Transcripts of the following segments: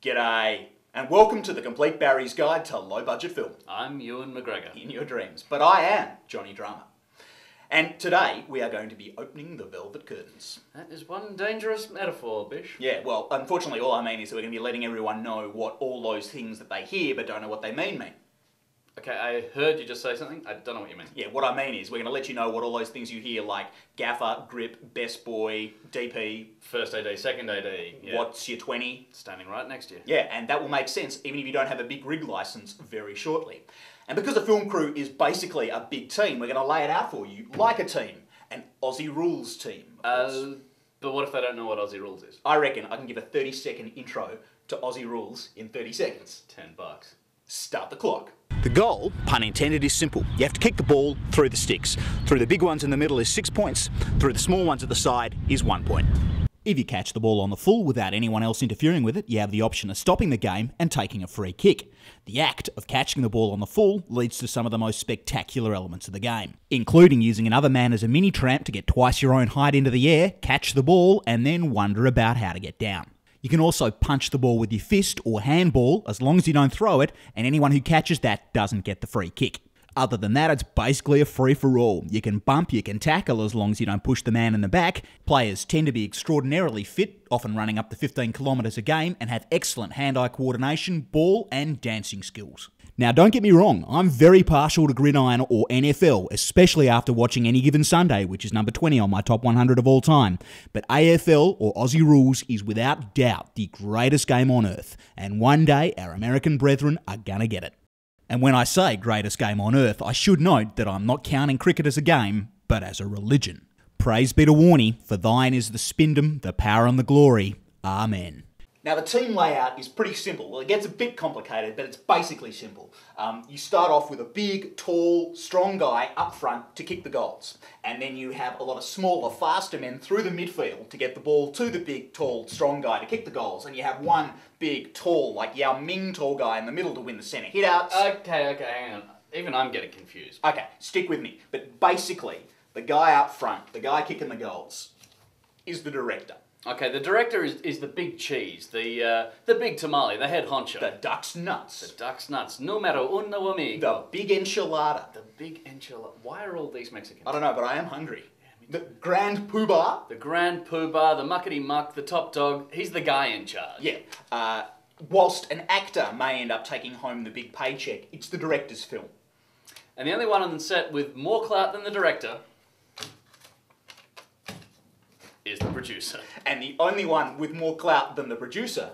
G'day, and welcome to the Complete Barry's Guide to Low Budget Film. I'm Ewan McGregor. In your dreams. But I am Johnny Drama. And today we are going to be opening the velvet curtains. That is one dangerous metaphor, Bish. Yeah, well, unfortunately all I mean is that we're going to be letting everyone know what all those things that they hear but don't know what they mean. Okay, I heard you just say something. I don't know what you mean. Yeah, what I mean is we're going to let you know what all those things you hear like gaffer, grip, best boy, DP. First AD, second AD. Yeah. What's your 20? Standing right next to you. Yeah, and that will make sense even if you don't have a big rig license very shortly. And because the film crew is basically a big team, we're going to lay it out for you like a team. An Aussie Rules team. But what if they don't know what Aussie Rules is? I reckon I can give a 30-second intro to Aussie Rules in 30 seconds. $10. Start the clock. The goal, pun intended, is simple. You have to kick the ball through the sticks. Through the big ones in the middle is 6 points. Through the small ones at the side is 1 point. If you catch the ball on the full without anyone else interfering with it, you have the option of stopping the game and taking a free kick. The act of catching the ball on the full leads to some of the most spectacular elements of the game, including using another man as a mini tramp to get twice your own height into the air, catch the ball, and then wonder about how to get down. You can also punch the ball with your fist or handball as long as you don't throw it, and anyone who catches that doesn't get the free kick. Other than that, it's basically a free-for-all. You can bump, you can tackle as long as you don't push the man in the back. Players tend to be extraordinarily fit, often running up to 15 kilometres a game, and have excellent hand-eye coordination, ball and dancing skills. Now, don't get me wrong, I'm very partial to gridiron or NFL, especially after watching Any Given Sunday, which is number 20 on my top 100 of all time. But AFL, or Aussie Rules, is without doubt the greatest game on earth, and one day our American brethren are gonna get it. And when I say greatest game on earth, I should note that I'm not counting cricket as a game, but as a religion. Praise be to Warnie, for thine is the spindom, the power and the glory. Amen. Now the team layout is pretty simple. Well, it gets a bit complicated, but it's basically simple. You start off with a big, tall, strong guy up front to kick the goals. And then you have a lot of smaller, faster men through the midfield to get the ball to the big, tall, strong guy to kick the goals. And you have one big, tall, like Yao Ming tall guy in the middle to win the centre hit-outs. Okay, hang on. Even I'm getting confused. Okay, stick with me. But basically, the guy up front, the guy kicking the goals, is the director. Okay, the director is the big cheese, the big tamale, the head honcho. The duck's nuts. The duck's nuts. Numero uno amigo. The big enchilada. The big enchilada. Why are all these Mexicans? I don't know, but I am hungry. The grand poobah. The grand poobah, the muckety muck, the top dog. He's the guy in charge. Yeah. Whilst an actor may end up taking home the big paycheck, it's the director's film. And the only one on the set with more clout than the director is the producer. And the only one with more clout than the producer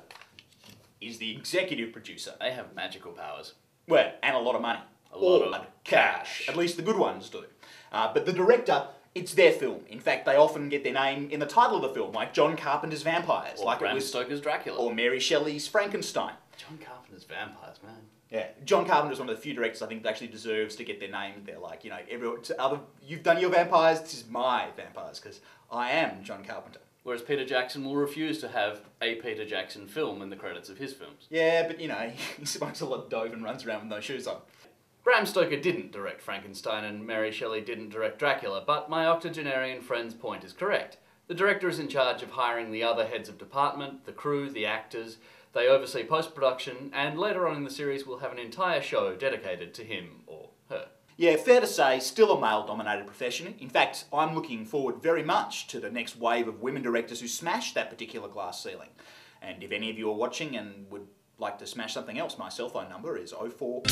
is the executive producer. They have magical powers. Well, and a lot of money. A lot of cash. At least the good ones do. But the director, it's their film. In fact, they often get their name in the title of the film, like John Carpenter's Vampires. Or like Bram Stoker's Dracula. Or Mary Shelley's Frankenstein. John Carpenter's Vampires, man. Yeah, John Carpenter's one of the few directors I think that actually deserves to get their name. They're like, you know, you've done your vampires, this is my vampires, because I am John Carpenter. Whereas Peter Jackson will refuse to have a Peter Jackson film in the credits of his films. Yeah, but you know, he smokes a lot of dope and runs around with no shoes on. Bram Stoker didn't direct Frankenstein and Mary Shelley didn't direct Dracula, but my octogenarian friend's point is correct. The director is in charge of hiring the other heads of department, the crew, the actors. They oversee post-production, and later on in the series we'll have an entire show dedicated to him or her. Yeah, fair to say, still a male-dominated profession. In fact, I'm looking forward very much to the next wave of women directors who smash that particular glass ceiling. And if any of you are watching and would like to smash something else, my cell phone number is 04...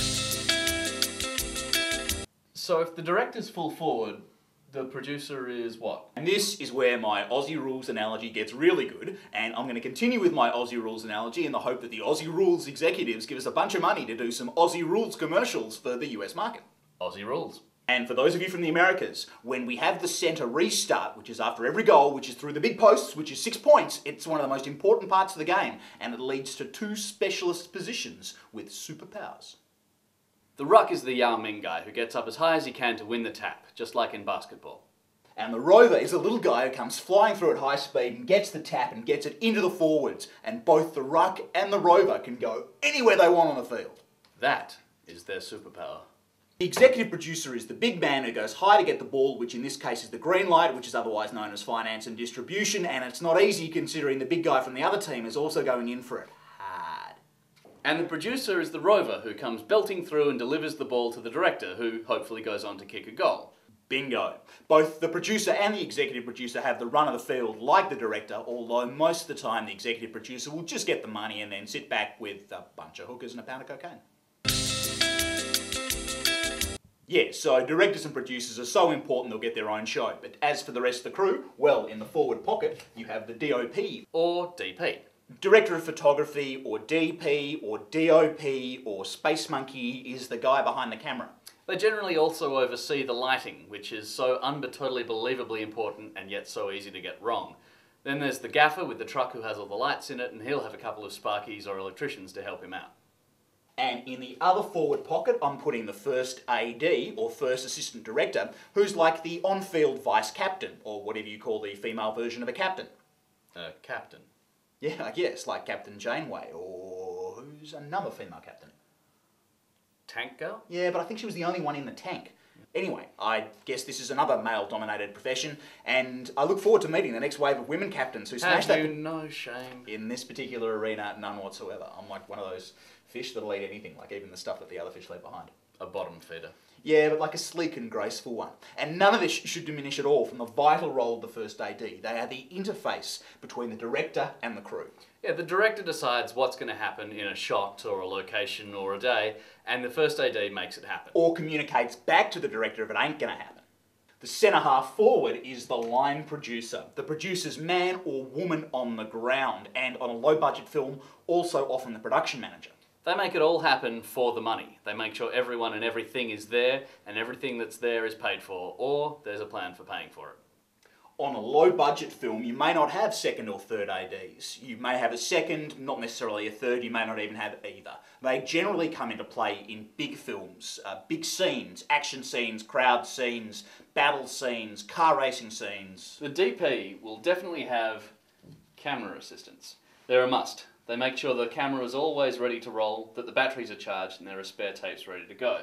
So if the director's full forward, the producer is what? And this is where my Aussie Rules analogy gets really good, and I'm going to continue with my Aussie Rules analogy in the hope that the Aussie Rules executives give us a bunch of money to do some Aussie Rules commercials for the US market. Aussie Rules. And for those of you from the Americas, when we have the centre restart, which is after every goal, which is through the big posts, which is 6 points, it's one of the most important parts of the game, and it leads to 2 specialist positions with superpowers. The ruck is the Yao Ming guy who gets up as high as he can to win the tap, just like in basketball. And the rover is a little guy who comes flying through at high speed and gets the tap and gets it into the forwards, and both the ruck and the rover can go anywhere they want on the field. That is their superpower. The executive producer is the big man who goes high to get the ball, which in this case is the green light, which is otherwise known as finance and distribution, and it's not easy considering the big guy from the other team is also going in for it hard. And the producer is the rover who comes belting through and delivers the ball to the director, who hopefully goes on to kick a goal. Bingo. Both the producer and the executive producer have the run of the field like the director, although most of the time the executive producer will just get the money and then sit back with a bunch of hookers and a pound of cocaine. Yeah, so directors and producers are so important they'll get their own show. But as for the rest of the crew, well, in the forward pocket, you have the DOP. Or DP. Director of Photography, or DP, or DOP, or Space Monkey is the guy behind the camera. They generally also oversee the lighting, which is so unbelievably believably important and yet so easy to get wrong. Then there's the gaffer with the truck who has all the lights in it, and he'll have a couple of sparkies or electricians to help him out. And in the other forward pocket, I'm putting the first AD, or first assistant director, who's like the on-field vice captain, or whatever you call the female version of a captain. Captain. Yeah, I guess, like Captain Janeway, or who's another female captain? Tank girl? Yeah, but I think she was the only one in the tank. Anyway, I guess this is another male-dominated profession, and I look forward to meeting the next wave of women captains who smash that... Have you no shame? In this particular arena, none whatsoever. I'm like one of those fish that'll eat anything, like even the stuff that the other fish leave behind. A bottom feeder. Yeah, but like a sleek and graceful one. And none of this should diminish at all from the vital role of the first AD. They are the interface between the director and the crew. Yeah, the director decides what's going to happen in a shot or a location or a day, and the first AD makes it happen. Or communicates back to the director if it ain't going to happen. The centre half forward is the line producer, the producer's man or woman on the ground, and on a low budget film, also often the production manager. They make it all happen for the money. They make sure everyone and everything is there, and everything that's there is paid for, or there's a plan for paying for it. On a low budget film, you may not have second or third ADs. You may have a second, not necessarily a third, you may not even have either. They generally come into play in big films, big scenes, action scenes, crowd scenes, battle scenes, car racing scenes. The DP will definitely have camera assistants. They're a must. They make sure the camera is always ready to roll, that the batteries are charged, and there are spare tapes ready to go.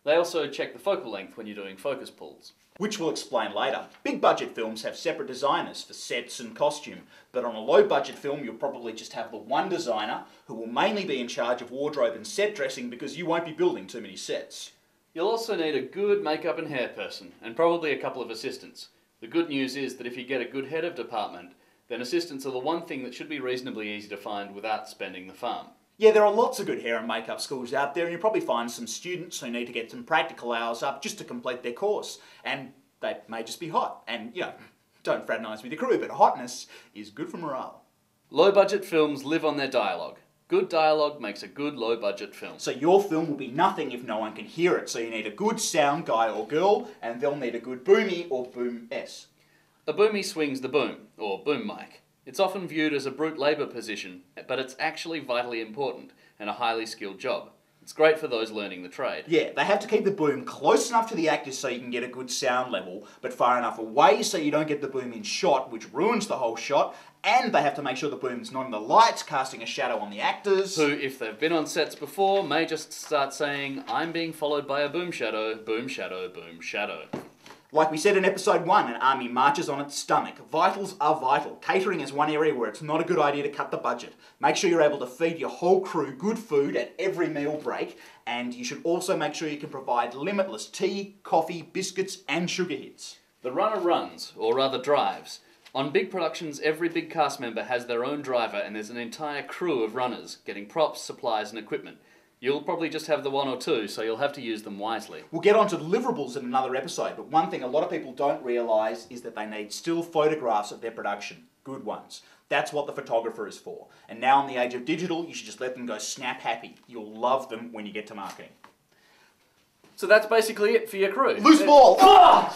They also check the focal length when you're doing focus pulls. Which we'll explain later. Big budget films have separate designers for sets and costume, but on a low budget film you'll probably just have the one designer who will mainly be in charge of wardrobe and set dressing because you won't be building too many sets. You'll also need a good makeup and hair person, and probably a couple of assistants. The good news is that if you get a good head of department, then assistants are the one thing that should be reasonably easy to find without spending the farm. Yeah, there are lots of good hair and makeup schools out there, and you'll probably find some students who need to get some practical hours up just to complete their course. And they may just be hot. And, you know, don't fraternise with your crew, but hotness is good for morale. Low-budget films live on their dialogue. Good dialogue makes a good low-budget film. So your film will be nothing if no one can hear it. So you need a good sound guy or girl, and they'll need a good boomy or boom-s. A boomy swings the boom, or boom mic. It's often viewed as a brute labour position, but it's actually vitally important and a highly skilled job. It's great for those learning the trade. Yeah, they have to keep the boom close enough to the actors so you can get a good sound level, but far enough away so you don't get the boom in shot, which ruins the whole shot, and they have to make sure the boom's not in the lights, casting a shadow on the actors. Who, if they've been on sets before, may just start saying, "I'm being followed by a boom shadow, boom shadow, boom shadow." Like we said in episode 1, an army marches on its stomach. Vitals are vital. Catering is one area where it's not a good idea to cut the budget. Make sure you're able to feed your whole crew good food at every meal break, and you should also make sure you can provide limitless tea, coffee, biscuits, and sugar hits. The runner runs, or rather drives. On big productions, every big cast member has their own driver, and there's an entire crew of runners, getting props, supplies, and equipment. You'll probably just have the one or two, so you'll have to use them wisely. We'll get on to deliverables in another episode, but one thing a lot of people don't realise is that they need still photographs of their production. Good ones. That's what the photographer is for. And now in the age of digital, you should just let them go snap happy. You'll love them when you get to marketing. So that's basically it for your crew. Loose ball! Ah!